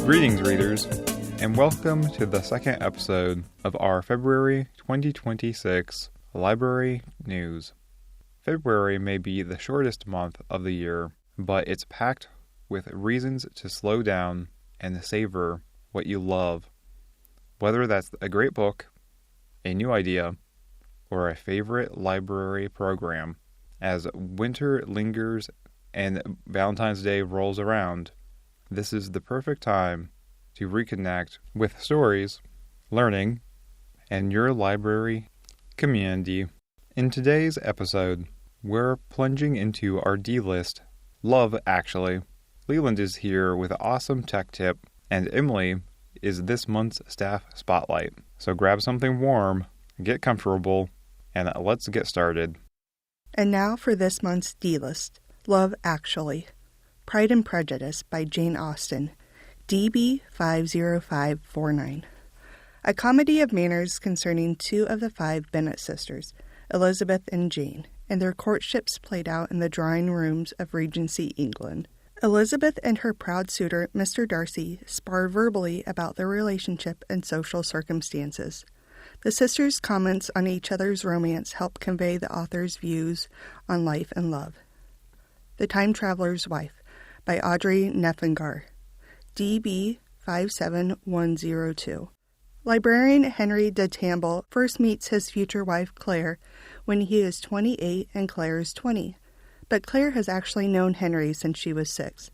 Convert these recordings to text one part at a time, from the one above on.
Greetings, readers, and welcome to the second episode of our February 2026 Library News. February may be the shortest month of the year, but it's packed with reasons to slow down and savor what you love, whether that's a great book, a new idea, or a favorite library program. As winter lingers and Valentine's Day rolls around, this is the perfect time to reconnect with stories, learning, and your library community. In today's episode, we're plunging into our D-list, Love Actually. Leland is here with an awesome tech tip, and Emily is this month's staff spotlight. So grab something warm, get comfortable, and let's get started. And now for this month's D-list, Love Actually. Pride and Prejudice by Jane Austen, DB 50549. A comedy of manners concerning two of the five Bennet sisters, Elizabeth and Jane, and their courtships played out in the drawing rooms of Regency England. Elizabeth and her proud suitor, Mr. Darcy, spar verbally about their relationship and social circumstances. The sisters' comments on each other's romance help convey the author's views on life and love. The Time Traveler's Wife by Audrey Neffengar, DB 57102. Librarian Henry de Tamble first meets his future wife Claire when he is 28 and Claire is 20, but Claire has actually known Henry since she was 6.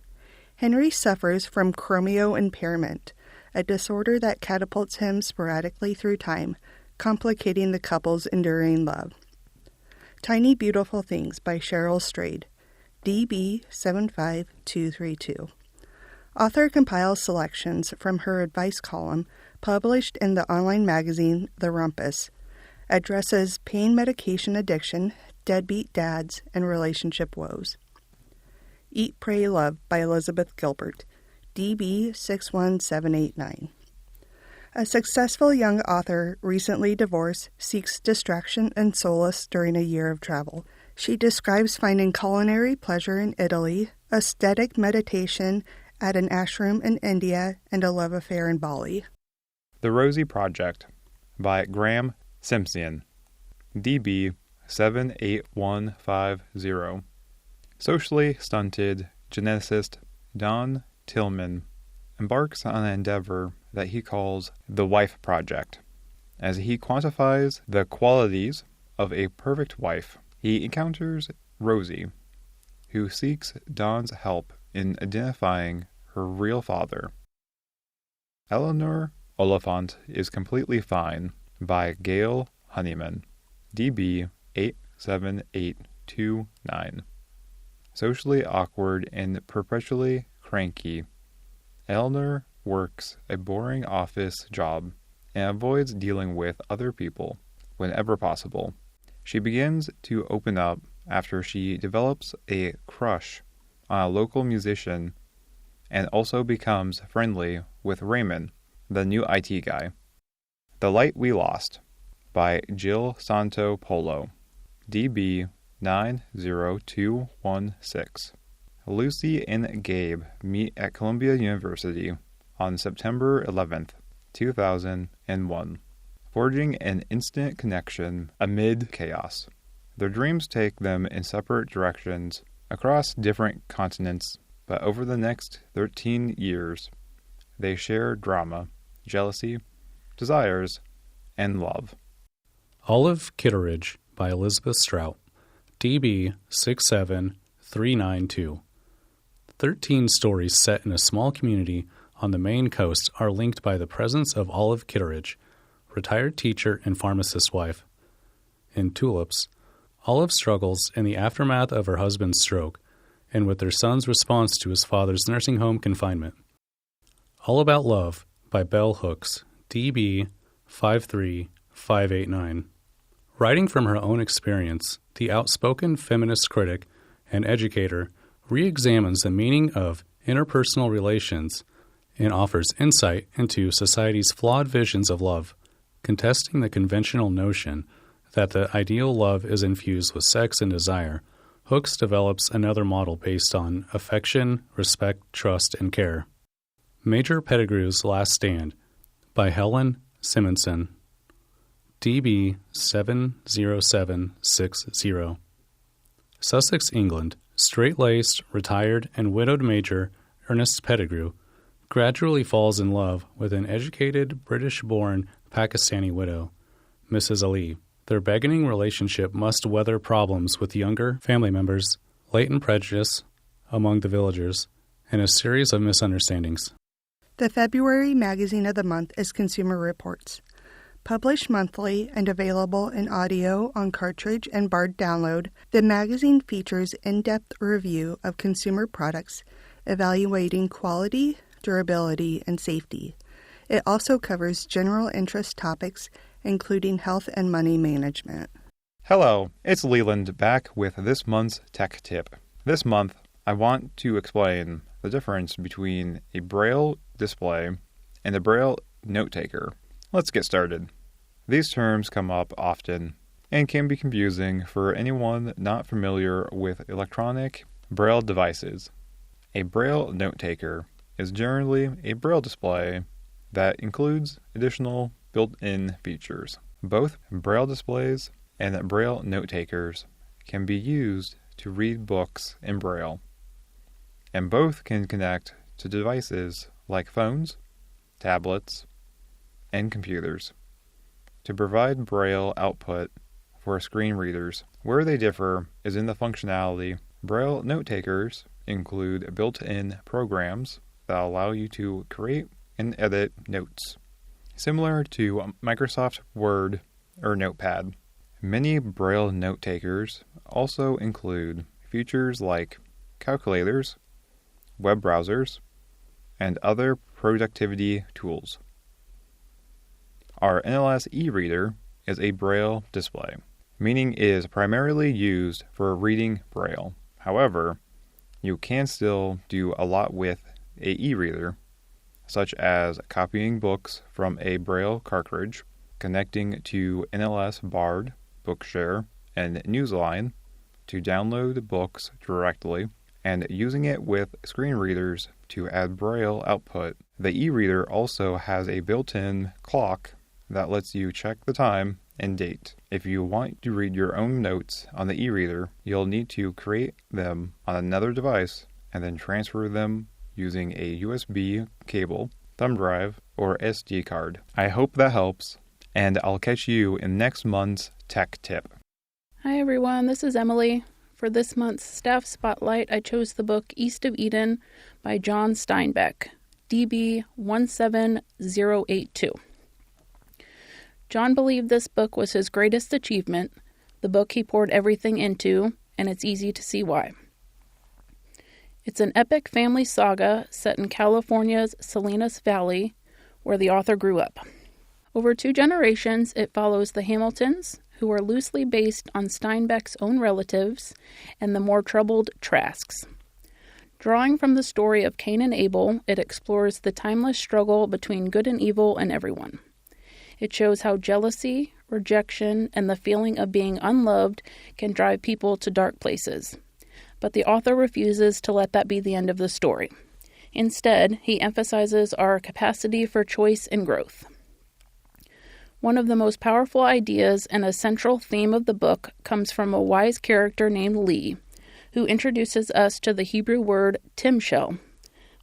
Henry suffers from chromio impairment, a disorder that catapults him sporadically through time, complicating the couple's enduring love. Tiny Beautiful Things by Cheryl Strayed, DB 75232. Author compiles selections from her advice column, published in the online magazine The Rumpus, addresses pain medication addiction, deadbeat dads, and relationship woes. Eat, Pray, Love by Elizabeth Gilbert, DB 61789. A successful young author, recently divorced, seeks distraction and solace during a year of travel. She describes finding culinary pleasure in Italy, aesthetic meditation at an ashram in India, and a love affair in Bali. The Rosie Project by Graham Simpson, DB 78150. Socially stunted geneticist Don Tillman embarks on an endeavor that he calls the Wife Project. As he quantifies the qualities of a perfect wife, he encounters Rosie, who seeks Don's help in identifying her real father. Eleanor Oliphant is Completely Fine by Gail Honeyman, DB 87829. Socially awkward and perpetually cranky, Eleanor works a boring office job and avoids dealing with other people whenever possible. She begins to open up after she develops a crush on a local musician and also becomes friendly with Raymond, the new IT guy. The Light We Lost by Jill Santo Polo, DB 90216. Lucy and Gabe meet at Columbia University on September 11th, 2001, forging an instant connection amid chaos. Their dreams take them in separate directions across different continents, but over the next 13 years, they share drama, jealousy, desires, and love. Olive Kitteridge by Elizabeth Strout, DB 67392. 13 stories set in a small community on the Maine coast are linked by the presence of Olive Kitteridge, retired teacher and pharmacist's wife. In Tulips, Olive struggles in the aftermath of her husband's stroke and with their son's response to his father's nursing home confinement. All About Love by Bell Hooks, DB 53589. Writing from her own experience, the outspoken feminist critic and educator re-examines the meaning of interpersonal relations and offers insight into society's flawed visions of love, contesting the conventional notion that the ideal love is infused with sex and desire. Hooks develops another model based on affection, respect, trust, and care. Major Pettigrew's Last Stand by Helen Simonson, DB 70760. Sussex, England, straight-laced, retired, and widowed Major Ernest Pettigrew gradually falls in love with an educated, British-born Pakistani widow, Mrs. Ali. Their beginning relationship must weather problems with younger family members, latent prejudice among the villagers, and a series of misunderstandings. The February magazine of the month is Consumer Reports. Published monthly and available in audio on cartridge and Bard download, the magazine features in-depth review of consumer products, evaluating quality, durability, and safety. It also covers general interest topics, including health and money management. Hello, it's Leland back with this month's tech tip. This month, I want to explain the difference between a Braille display and a Braille note taker. Let's get started. These terms come up often and can be confusing for anyone not familiar with electronic Braille devices. A Braille note taker is generally a Braille display that includes additional built-in features. Both Braille displays and Braille note takers can be used to read books in Braille, and both can connect to devices like phones, tablets, and computers to provide Braille output for screen readers. Where they differ is in the functionality. Braille note takers include built-in programs that allow you to create and edit notes, similar to Microsoft Word or Notepad. Many Braille note takers also include features like calculators, web browsers, and other productivity tools. Our NLS e-reader is a Braille display, meaning it is primarily used for reading Braille. However, you can still do a lot with an e-reader, such as copying books from a Braille cartridge, connecting to NLS Bard, Bookshare, and Newsline to download books directly, and using it with screen readers to add Braille output. The e-reader also has a built-in clock that lets you check the time and date. If you want to read your own notes on the e-reader, you'll need to create them on another device and then transfer them using a USB cable, thumb drive, or SD card. I hope that helps, and I'll catch you in next month's Tech Tip. Hi everyone, this is Emily. For this month's Staff Spotlight, I chose the book East of Eden by John Steinbeck, DB 17082. John believed this book was his greatest achievement, the book he poured everything into, and it's easy to see why. It's an epic family saga set in California's Salinas Valley, where the author grew up. Over 2 generations, it follows the Hamiltons, who are loosely based on Steinbeck's own relatives, and the more troubled Trasks. Drawing from the story of Cain and Abel, it explores the timeless struggle between good and evil in everyone. It shows how jealousy, rejection, and the feeling of being unloved can drive people to dark places. But the author refuses to let that be the end of the story. Instead, he emphasizes our capacity for choice and growth. One of the most powerful ideas and a central theme of the book comes from a wise character named Lee, who introduces us to the Hebrew word timshel,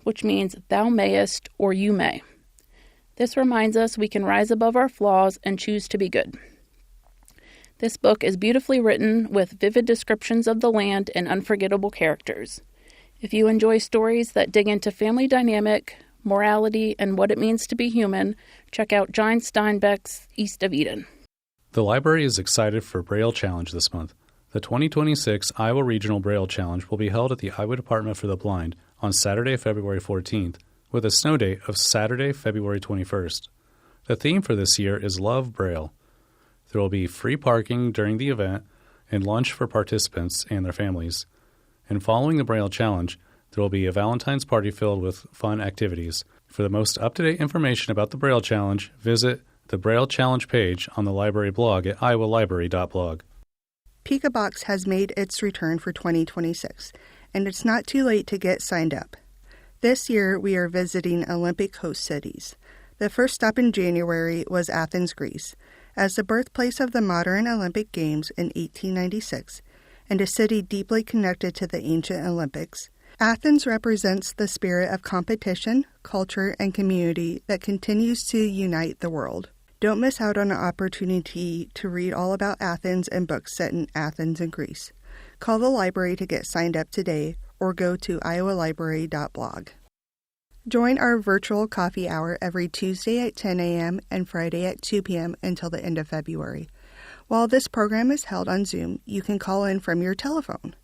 which means thou mayest or you may. This reminds us we can rise above our flaws and choose to be good. This book is beautifully written with vivid descriptions of the land and unforgettable characters. If you enjoy stories that dig into family dynamic, morality, and what it means to be human, check out John Steinbeck's East of Eden. The library is excited for Braille Challenge this month. The 2026 Iowa Regional Braille Challenge will be held at the Iowa Department for the Blind on Saturday, February 14th, with a snow date of Saturday, February 21st. The theme for this year is Love Braille. There will be free parking during the event and lunch for participants and their families. And following the Braille Challenge, there will be a Valentine's party filled with fun activities. For the most up-to-date information about the Braille Challenge, visit the Braille Challenge page on the library blog at iowalibrary.blog. PikaBox has made its return for 2026, and it's not too late to get signed up. This year, we are visiting Olympic host cities. The first stop in January was Athens, Greece, as the birthplace of the modern Olympic Games in 1896, and a city deeply connected to the ancient Olympics. Athens represents the spirit of competition, culture, and community that continues to unite the world. Don't miss out on an opportunity to read all about Athens and books set in Athens and Greece. Call the library to get signed up today or go to iowalibrary.blog. Join our virtual coffee hour every Tuesday at 10 a.m. and Friday at 2 p.m. until the end of February. While this program is held on Zoom, you can call in from your telephone.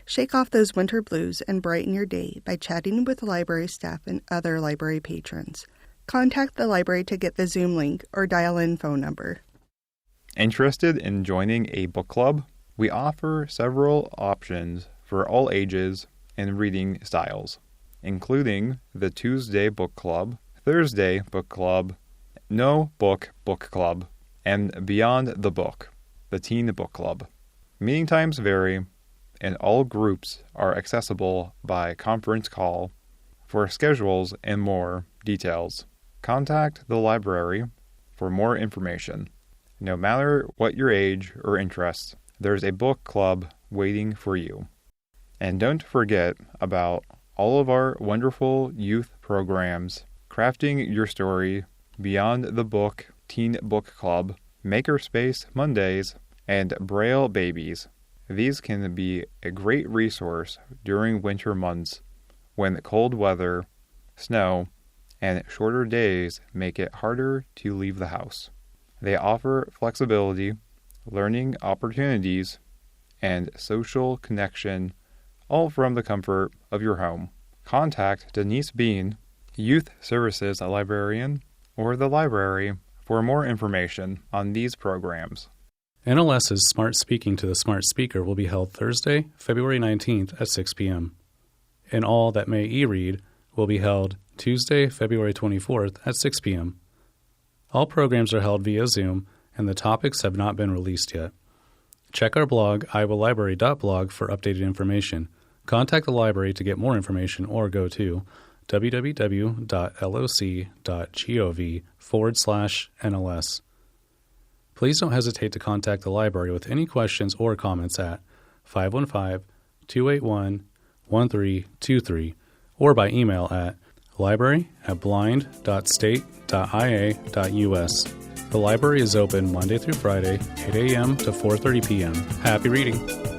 Shake off those winter blues and brighten your day by chatting with library staff and other library patrons. Contact the library to get the Zoom link or dial-in phone number. Interested in joining a book club? We offer several options for all ages and reading styles, including the Tuesday Book Club, Thursday Book Club, No Book Book Club, and Beyond the Book, the Teen Book Club. Meeting times vary, and all groups are accessible by conference call. For schedules and more details, contact the library for more information. No matter what your age or interests, there's a book club waiting for you. And don't forget about all of our wonderful youth programs, Crafting Your Story, Beyond the Book, Teen Book Club, Makerspace Mondays, and Braille Babies. These can be a great resource during winter months when cold weather, snow, and shorter days make it harder to leave the house. They offer flexibility, learning opportunities, and social connection, all from the comfort of your home. Contact Denise Bean, Youth Services Librarian, or the library for more information on these programs. NLS's Smart Speaking to the Smart Speaker will be held Thursday, February 19th at 6 p.m. And All That May E-Read will be held Tuesday, February 24th at 6 p.m. All programs are held via Zoom, and the topics have not been released yet. Check our blog, iowalibrary.blog, for updated information. Contact the library to get more information or go to www.loc.gov/NLS. Please don't hesitate to contact the library with any questions or comments at 515-281-1323 or by email at library@blind.state.ia.us. The library is open Monday through Friday, 8 a.m. to 4:30 p.m. Happy reading!